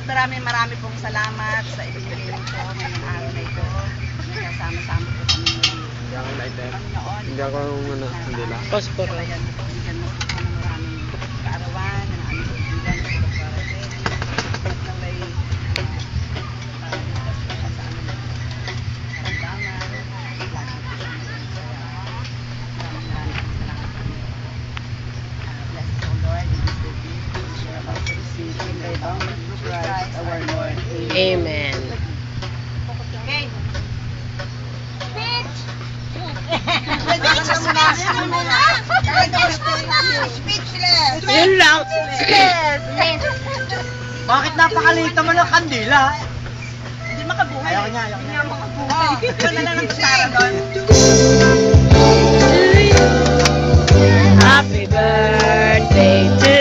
marami pong salamat sa ibinigay niyo po ngayong araw na ito. Kasama-sama po kami Hindi ako lighter. Panginoon. Hindi ako kandila. Passport. Talagang bigyan mo po ng maraming kaarawan, ng aming kaibigan sa Dr. At na may sa amin karamdaman. Lagi po siya bless the Lord in this day. We are about to receive in the name of Christ our Lord. Amen. Okay. Speechless! Yun lang. Bakit napakaliit naman ng kandila? Hindi makabuhay. Ayaw niya, ayaw niya. Hindi makabuhay. Ikaw na lang ang gitara doon. Happy birthday to